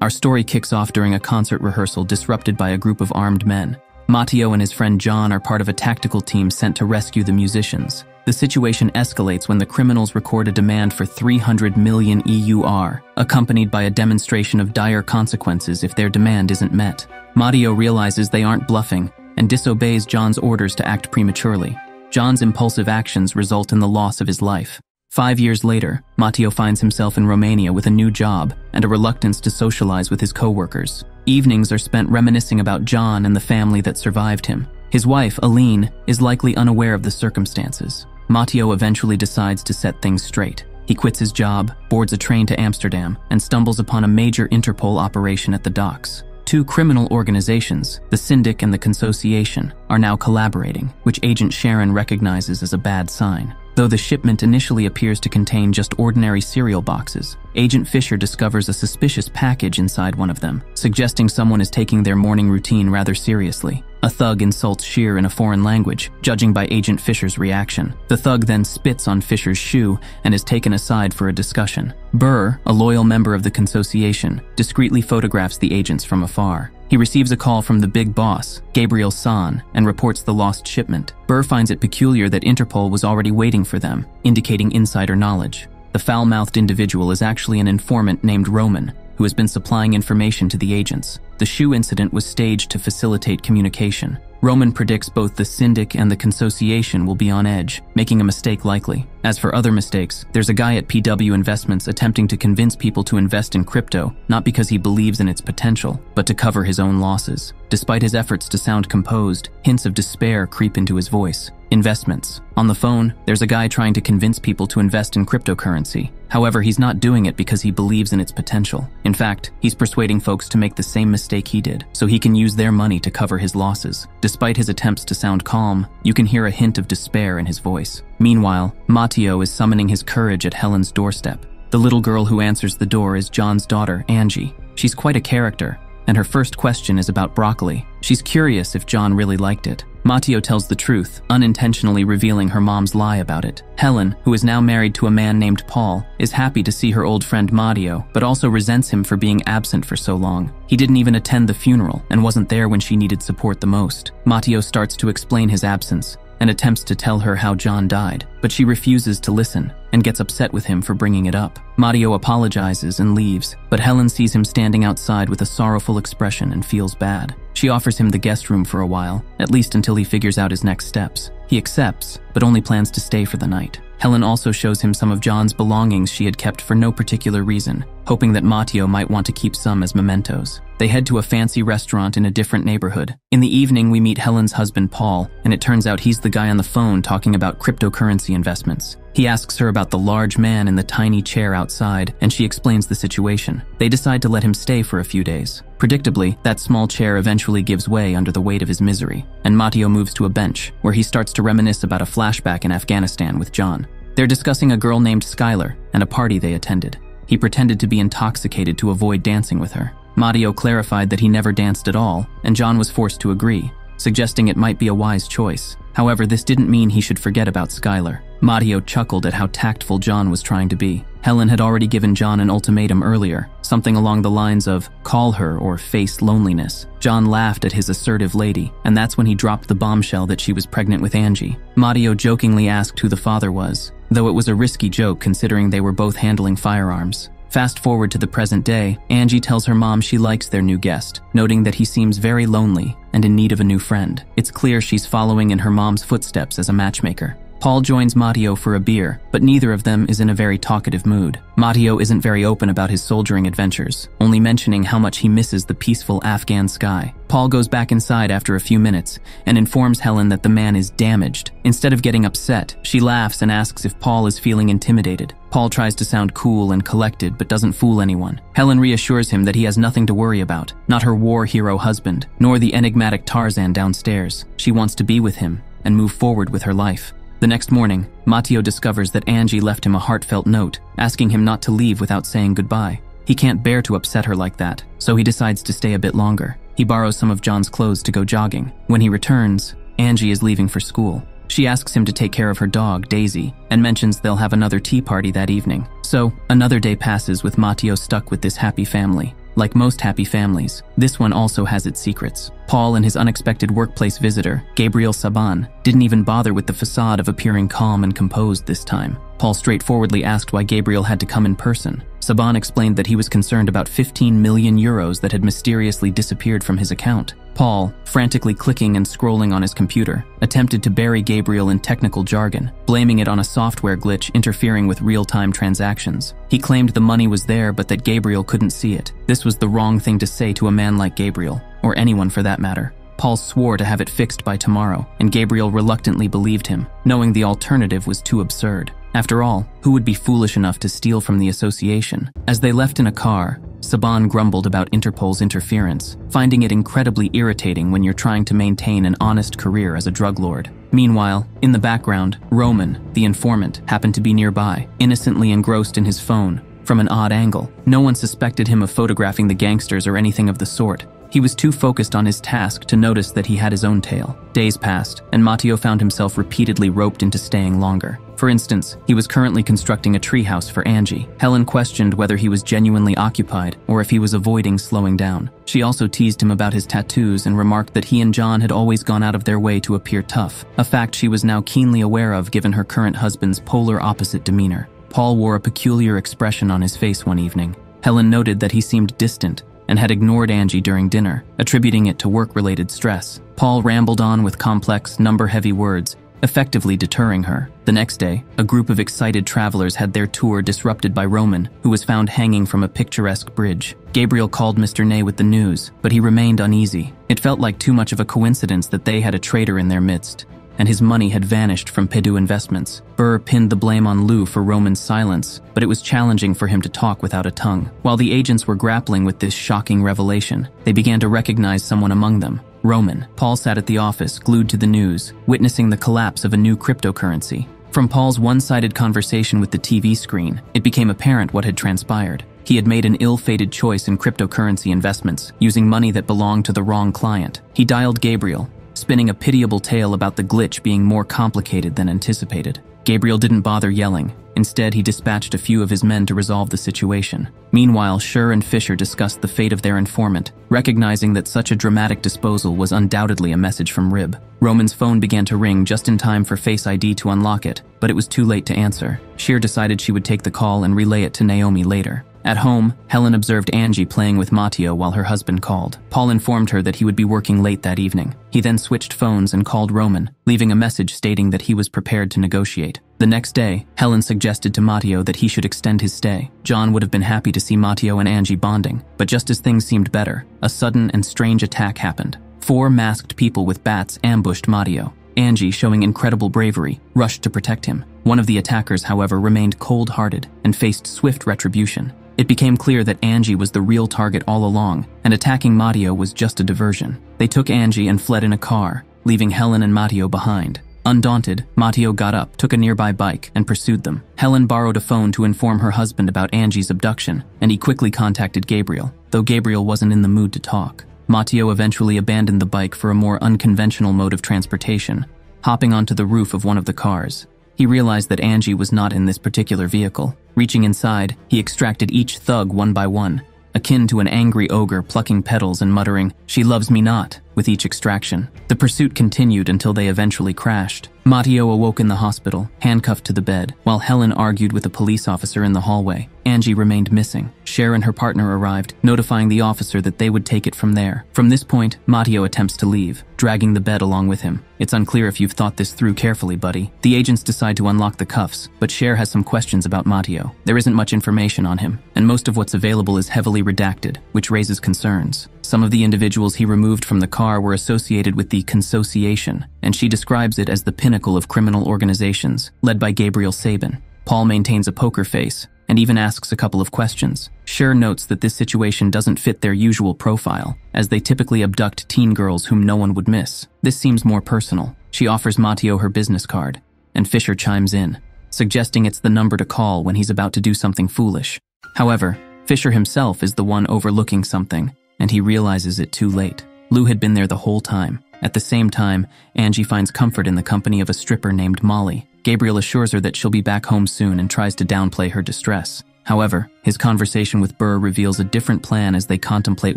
Our story kicks off during a concert rehearsal disrupted by a group of armed men. Matteo and his friend John are part of a tactical team sent to rescue the musicians. The situation escalates when the criminals record a demand for 300 million EUR, accompanied by a demonstration of dire consequences if their demand isn't met. Matteo realizes they aren't bluffing and disobeys John's orders to act prematurely. John's impulsive actions result in the loss of his life. 5 years later, Matteo finds himself in Romania with a new job and a reluctance to socialize with his co-workers. Evenings are spent reminiscing about John and the family that survived him. His wife, Aline, is likely unaware of the circumstances. Matteo eventually decides to set things straight. He quits his job, boards a train to Amsterdam, and stumbles upon a major Interpol operation at the docks. Two criminal organizations, the Syndic and the Consociation, are now collaborating, which Agent Sharon recognizes as a bad sign. Though the shipment initially appears to contain just ordinary cereal boxes, Agent Fisher discovers a suspicious package inside one of them, suggesting someone is taking their morning routine rather seriously. A thug insults Shear in a foreign language, judging by Agent Fisher's reaction. The thug then spits on Fisher's shoe and is taken aside for a discussion. Burr, a loyal member of the Consociation, discreetly photographs the agents from afar. He receives a call from the big boss, Gabriel San, and reports the lost shipment. Burr finds it peculiar that Interpol was already waiting for them, indicating insider knowledge. The foul-mouthed individual is actually an informant named Roman, who has been supplying information to the agents. The shoe incident was staged to facilitate communication. Roman predicts both the Syndic and the Consociation will be on edge, making a mistake likely. As for other mistakes, there's a guy at PW Investments attempting to convince people to invest in crypto, not because he believes in its potential, but to cover his own losses. Despite his efforts to sound composed, hints of despair creep into his voice. Investments. On the phone, there's a guy trying to convince people to invest in cryptocurrency. However, he's not doing it because he believes in its potential. In fact, he's persuading folks to make the same mistake he did, so he can use their money to cover his losses. Despite his attempts to sound calm, you can hear a hint of despair in his voice. Meanwhile, Matteo is summoning his courage at Helen's doorstep. The little girl who answers the door is John's daughter, Angie. She's quite a character, and her first question is about broccoli. She's curious if John really liked it. Matteo tells the truth, unintentionally revealing her mom's lie about it. Helen, who is now married to a man named Paul, is happy to see her old friend Matteo, but also resents him for being absent for so long. He didn't even attend the funeral and wasn't there when she needed support the most. Matteo starts to explain his absence and attempts to tell her how John died, but she refuses to listen and gets upset with him for bringing it up. Matteo apologizes and leaves, but Helen sees him standing outside with a sorrowful expression and feels bad. She offers him the guest room for a while, at least until he figures out his next steps. He accepts, but only plans to stay for the night. Helen also shows him some of John's belongings she had kept for no particular reason, hoping that Matteo might want to keep some as mementos. They head to a fancy restaurant in a different neighborhood. In the evening, we meet Helen's husband, Paul, and it turns out he's the guy on the phone talking about cryptocurrency investments. He asks her about the large man in the tiny chair outside, and she explains the situation. They decide to let him stay for a few days. Predictably, that small chair eventually gives way under the weight of his misery, and Matteo moves to a bench, where he starts to reminisce about a flashback in Afghanistan with John. They're discussing a girl named Skylar and a party they attended. He pretended to be intoxicated to avoid dancing with her. Matteo clarified that he never danced at all, and John was forced to agree, suggesting it might be a wise choice. However, this didn't mean he should forget about Skylar. Matteo chuckled at how tactful John was trying to be. Helen had already given John an ultimatum earlier, something along the lines of, call her or face loneliness. John laughed at his assertive lady, and that's when he dropped the bombshell that she was pregnant with Angie. Matteo jokingly asked who the father was, though it was a risky joke considering they were both handling firearms. Fast forward to the present day, Angie tells her mom she likes their new guest, noting that he seems very lonely and in need of a new friend. It's clear she's following in her mom's footsteps as a matchmaker. Paul joins Matteo for a beer, but neither of them is in a very talkative mood. Matteo isn't very open about his soldiering adventures, only mentioning how much he misses the peaceful Afghan sky. Paul goes back inside after a few minutes and informs Helen that the man is damaged. Instead of getting upset, she laughs and asks if Paul is feeling intimidated. Paul tries to sound cool and collected but doesn't fool anyone. Helen reassures him that he has nothing to worry about, not her war hero husband, nor the enigmatic Tarzan downstairs. She wants to be with him and move forward with her life. The next morning, Matteo discovers that Angie left him a heartfelt note, asking him not to leave without saying goodbye. He can't bear to upset her like that, so he decides to stay a bit longer. He borrows some of John's clothes to go jogging. When he returns, Angie is leaving for school. She asks him to take care of her dog, Daisy, and mentions they'll have another tea party that evening. So, another day passes with Matteo stuck with this happy family. Like most happy families, this one also has its secrets. Paul and his unexpected workplace visitor, Gabriel Saban, didn't even bother with the facade of appearing calm and composed this time. Paul straightforwardly asked why Gabriel had to come in person. Saban explained that he was concerned about 15 million euros that had mysteriously disappeared from his account. Paul, frantically clicking and scrolling on his computer, attempted to bury Gabriel in technical jargon, blaming it on a software glitch interfering with real-time transactions. He claimed the money was there but that Gabriel couldn't see it. This was the wrong thing to say to a man like Gabriel, or anyone for that matter. Paul swore to have it fixed by tomorrow, and Gabriel reluctantly believed him, knowing the alternative was too absurd. After all, who would be foolish enough to steal from the association? As they left in a car, Saban grumbled about Interpol's interference, finding it incredibly irritating when you're trying to maintain an honest career as a drug lord. Meanwhile, in the background, Roman, the informant, happened to be nearby, innocently engrossed in his phone. From an odd angle, no one suspected him of photographing the gangsters or anything of the sort. He was too focused on his task to notice that he had his own tail. Days passed, and Matteo found himself repeatedly roped into staying longer. For instance, he was currently constructing a treehouse for Angie. Helen questioned whether he was genuinely occupied or if he was avoiding slowing down. She also teased him about his tattoos and remarked that he and John had always gone out of their way to appear tough, a fact she was now keenly aware of given her current husband's polar opposite demeanor. Paul wore a peculiar expression on his face one evening. Helen noted that he seemed distant and had ignored Angie during dinner, attributing it to work-related stress. Paul rambled on with complex, number-heavy words, effectively deterring her. The next day, a group of excited travelers had their tour disrupted by Roman, who was found hanging from a picturesque bridge. Gabriel called Mr. Ney with the news, but he remained uneasy. It felt like too much of a coincidence that they had a traitor in their midst, and his money had vanished from Pedu Investments. Burr pinned the blame on Lou for Roman's silence, but it was challenging for him to talk without a tongue. While the agents were grappling with this shocking revelation, they began to recognize someone among them. Roman. Paul sat at the office, glued to the news, witnessing the collapse of a new cryptocurrency. From Paul's one-sided conversation with the TV screen, it became apparent what had transpired. He had made an ill-fated choice in cryptocurrency investments, using money that belonged to the wrong client. He dialed Gabriel, spinning a pitiable tale about the glitch being more complicated than anticipated. Gabriel didn't bother yelling. Instead, he dispatched a few of his men to resolve the situation. Meanwhile, Schur and Fisher discussed the fate of their informant, recognizing that such a dramatic disposal was undoubtedly a message from Rib. Roman's phone began to ring just in time for Face ID to unlock it, but it was too late to answer. Schur decided she would take the call and relay it to Naomi later. At home, Helen observed Angie playing with Matteo while her husband called. Paul informed her that he would be working late that evening. He then switched phones and called Roman, leaving a message stating that he was prepared to negotiate. The next day, Helen suggested to Matteo that he should extend his stay. John would have been happy to see Matteo and Angie bonding, but just as things seemed better, a sudden and strange attack happened. 4 masked people with bats ambushed Matteo. Angie, showing incredible bravery, rushed to protect him. One of the attackers, however, remained cold-hearted and faced swift retribution. It became clear that Angie was the real target all along, and attacking Matteo was just a diversion. They took Angie and fled in a car, leaving Helen and Matteo behind. Undaunted, Matteo got up, took a nearby bike, and pursued them. Helen borrowed a phone to inform her husband about Angie's abduction, and he quickly contacted Gabriel, though Gabriel wasn't in the mood to talk. Matteo eventually abandoned the bike for a more unconventional mode of transportation, hopping onto the roof of one of the cars. He realized that Angie was not in this particular vehicle. Reaching inside, he extracted each thug one by one, akin to an angry ogre plucking petals and muttering, "She loves me not," with each extraction. The pursuit continued until they eventually crashed. Matteo awoke in the hospital, handcuffed to the bed, while Helen argued with a police officer in the hallway. Angie remained missing. Cher and her partner arrived, notifying the officer that they would take it from there. From this point, Matteo attempts to leave, dragging the bed along with him. It's unclear if you've thought this through carefully, buddy. The agents decide to unlock the cuffs, but Cher has some questions about Matteo. There isn't much information on him, and most of what's available is heavily redacted, which raises concerns. Some of the individuals he removed from the car were associated with the consociation, and she describes it as the pinnacle of criminal organizations, led by Gabriel Sabin. Paul maintains a poker face, and even asks a couple of questions. Cher notes that this situation doesn't fit their usual profile, as they typically abduct teen girls whom no one would miss. This seems more personal. She offers Matteo her business card, and Fisher chimes in, suggesting it's the number to call when he's about to do something foolish. However, Fisher himself is the one overlooking something, and he realizes it too late. Lou had been there the whole time. At the same time, Angie finds comfort in the company of a stripper named Molly. Gabriel assures her that she'll be back home soon and tries to downplay her distress. However, his conversation with Burr reveals a different plan as they contemplate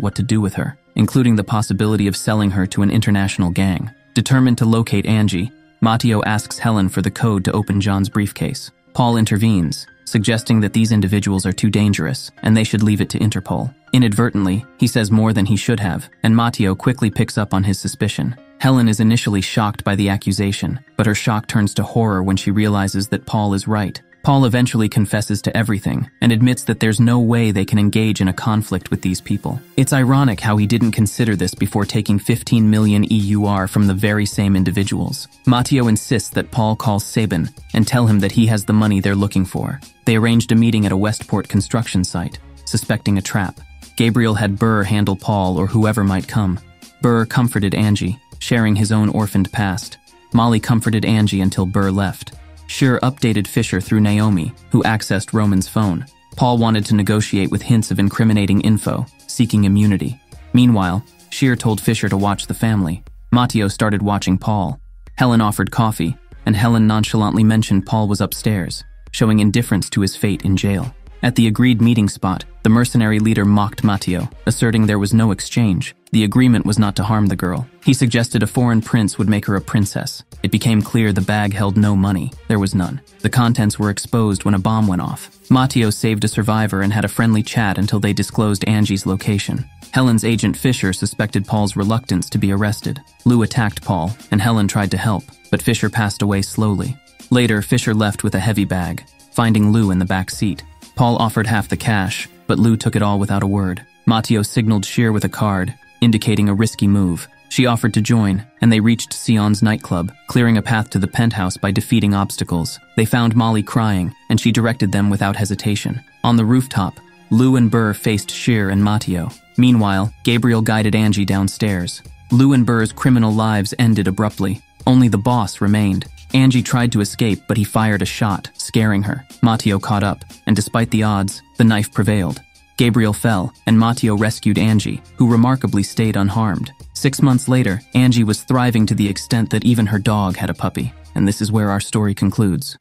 what to do with her, including the possibility of selling her to an international gang. Determined to locate Angie, Matteo asks Helen for the code to open John's briefcase. Paul intervenes, suggesting that these individuals are too dangerous and they should leave it to Interpol. Inadvertently, he says more than he should have, and Matteo quickly picks up on his suspicion. Helen is initially shocked by the accusation, but her shock turns to horror when she realizes that Paul is right. Paul eventually confesses to everything and admits that there's no way they can engage in a conflict with these people. It's ironic how he didn't consider this before taking 15 million EUR from the very same individuals. Matteo insists that Paul call Sabin and tell him that he has the money they're looking for. They arranged a meeting at a Westport construction site, suspecting a trap. Gabriel had Burr handle Paul or whoever might come. Burr comforted Angie, sharing his own orphaned past. Molly comforted Angie until Burr left. Scheer updated Fisher through Naomi, who accessed Roman's phone. Paul wanted to negotiate with hints of incriminating info, seeking immunity. Meanwhile, Scheer told Fisher to watch the family. Matteo started watching Paul. Helen offered coffee, and Helen nonchalantly mentioned Paul was upstairs, showing indifference to his fate in jail. At the agreed meeting spot, the mercenary leader mocked Matteo, asserting there was no exchange. The agreement was not to harm the girl. He suggested a foreign prince would make her a princess. It became clear the bag held no money. There was none. The contents were exposed when a bomb went off. Matteo saved a survivor and had a friendly chat until they disclosed Angie's location. Helen's agent Fisher suspected Paul's reluctance to be arrested. Lou attacked Paul, and Helen tried to help, but Fisher passed away slowly. Later, Fisher left with a heavy bag, finding Lou in the back seat. Paul offered half the cash, but Lou took it all without a word. Matteo signaled Scheer with a card, indicating a risky move. She offered to join, and they reached Sion's nightclub, clearing a path to the penthouse by defeating obstacles. They found Molly crying, and she directed them without hesitation. On the rooftop, Lou and Burr faced Scheer and Matteo. Meanwhile, Gabriel guided Angie downstairs. Lou and Burr's criminal lives ended abruptly. Only the boss remained. Angie tried to escape, but he fired a shot, scaring her. Matteo caught up, and despite the odds, the knife prevailed. Gabriel fell, and Matteo rescued Angie, who remarkably stayed unharmed. 6 months later, Angie was thriving to the extent that even her dog had a puppy. And this is where our story concludes.